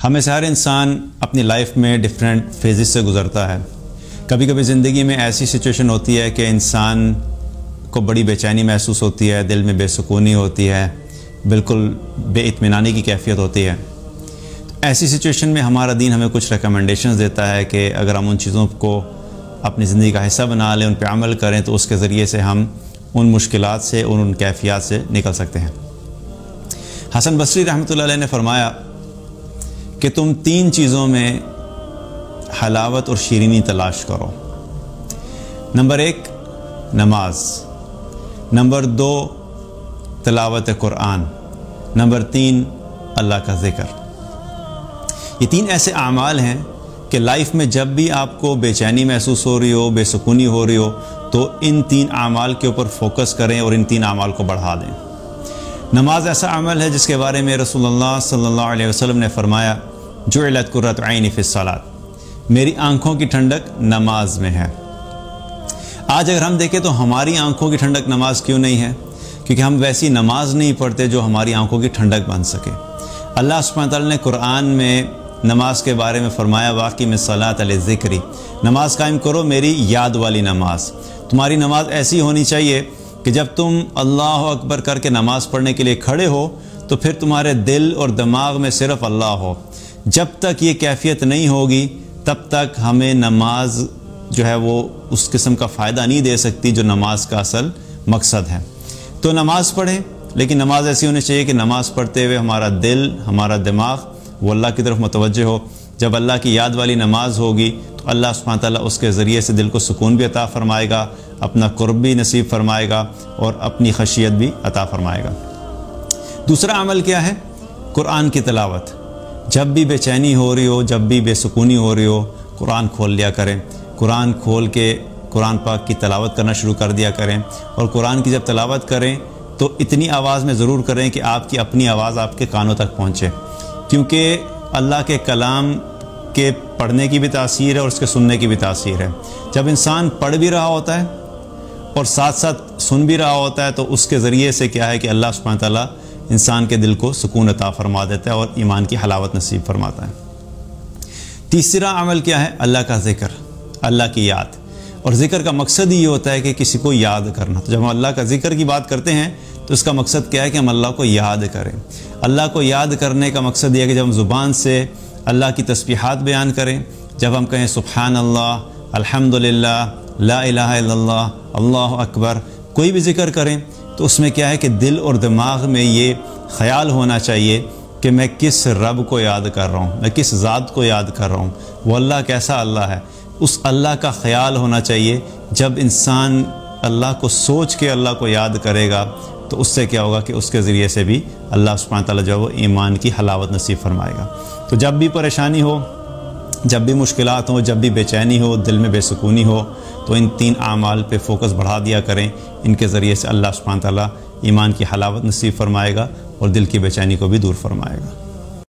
हमें से हर इंसान अपनी लाइफ में डिफरेंट फेजेस से गुज़रता है। कभी कभी ज़िंदगी में ऐसी सिचुएशन होती है कि इंसान को बड़ी बेचैनी महसूस होती है, दिल में बेसुकूनी होती है, बिल्कुल बेइत्मीनानी की कैफियत होती है। ऐसी सिचुएशन में हमारा दीन हमें कुछ रिकमेंडेशंस देता है कि अगर हम उन चीज़ों को अपनी ज़िंदगी का हिस्सा बना लें, उन पर अमल करें, तो उसके ज़रिए से हम उन मुश्किलात से और उन कैफियत से निकल सकते हैं। हसन बसरी रहमतुल्लाह अलैह ने फरमाया कि तुम 3 चीज़ों में हलावत और शीरीनी तलाश करो। नंबर 1 नमाज, नंबर 2 तिलावत कुरान, नंबर 3 अल्लाह का ज़िक्र। ये 3 ऐसे आमाल हैं कि लाइफ में जब भी आपको बेचैनी महसूस हो रही हो, बेसुकूनी हो रही हो, तो इन 3 आमाल के ऊपर फोकस करें और इन 3 आमाल को बढ़ा दें। नमाज ऐसा अमल है जिसके बारे में रसूलुल्लाह सल्लल्लाहु अलैहि वसल्लम ने फरमाया, जुइलत कुर्रतु ऐनी फ़िस्सलात, मेरी आँखों की ठंडक नमाज में है। आज अगर हम देखें तो हमारी आँखों की ठंडक नमाज क्यों नहीं है? क्योंकि हम वैसी नमाज नहीं पढ़ते जो हमारी आँखों की ठंडक बन सके। अल्लाह सुब्हानहू व तआला ने कुरान में नमाज के बारे में फरमाया, वाक़िम सलात लिज़िक्री, नमाज कायम करो मेरी याद वाली नमाज। तुम्हारी नमाज ऐसी होनी चाहिए कि जब तुम अल्लाह अकबर करके नमाज़ पढ़ने के लिए खड़े हो तो फिर तुम्हारे दिल और दिमाग में सिर्फ अल्लाह हो। जब तक ये कैफियत नहीं होगी तब तक हमें नमाज जो है वो उस किस्म का फ़ायदा नहीं दे सकती जो नमाज का असल मकसद है। तो नमाज पढ़ें, लेकिन नमाज ऐसी होनी चाहिए कि नमाज पढ़ते हुए हमारा दिल, हमारा दिमाग वो अल्लाह की तरफ मुतवज्जह हो। जब अल्लाह की याद वाली नमाज होगी तो अल्लाह सुब्हानहू व तआला उसके ज़रिए से दिल को सुकून भी अता फ़रमाएगा, अपना कुर्ब भी नसीब फरमाएगा और अपनी खशियत भी अता फ़रमाएगा। दूसरा अमल क्या है? कुरान की तिलावत। जब भी बेचैनी हो रही हो, जब भी बेसुकूनी हो रही हो, कुरान खोल लिया करें। कुरान खोल के कुरान पाक की तिलावत करना शुरू कर दिया करें। और कुरान की जब तिलावत करें तो इतनी आवाज़ में ज़रूर करें कि आपकी अपनी आवाज़ आपके कानों तक पहुँचे, क्योंकि अल्लाह के कलाम के पढ़ने की भी तासीर है और उसके सुनने की भी तासीर है। जब इंसान पढ़ भी रहा होता है और साथ साथ सुन भी रहा होता है तो उसके ज़रिए से क्या है कि अल्लाह सुब्हानहू व तआला इंसान के दिल को सुकून अता फ़रमा देता है और ईमान की हलावत नसीब फरमाता है। तीसरा अमल क्या है? अल्लाह का ज़िक्र, अल्लाह की याद। और ज़िक्र का मकसद ही ये होता है कि किसी को याद करना। तो जब हम अल्लाह का ज़िक्र की बात करते हैं तो इसका मकसद क्या है कि हम अल्लाह को याद करें। अल्लाह को याद करने का मकसद ये है कि जब हम ज़ुबान से अल्लाह की तस्बीहात बयान करें, जब हम कहें सुब्हान अल्लाह, अल्हम्दुलिल्लाह, ला इलाहा इल्लल्लाह, अल्लाहु अकबर, कोई भी ज़िक्र करें तो उसमें क्या है कि दिल और दिमाग में ये ख़याल होना चाहिए कि मैं किस रब को याद कर रहा हूँ, मैं किस ज़ात को याद कर रहा हूँ, वो अल्लाह कैसा अल्लाह है। उस अल्लाह का ख़याल होना चाहिए। जब इंसान अल्लाह को सोच के अल्लाह को याद करेगा तो उससे क्या होगा कि उसके ज़रिए से भी अल्लाह सुब्हानहू व तआला जो है वो ईमान की हलावत नसीब फरमाएगा। तो जब भी परेशानी हो, जब भी मुश्किलात हो, जब भी बेचैनी हो, दिल में बेसुकूनी हो, तो इन 3 आमाल पे फोकस बढ़ा दिया करें। इनके ज़रिए से अल्लाह सुब्हानहू व तआला ईमान की हलावत नसीब फरमाएगा और दिल की बेचैनी को भी दूर फरमाएगा।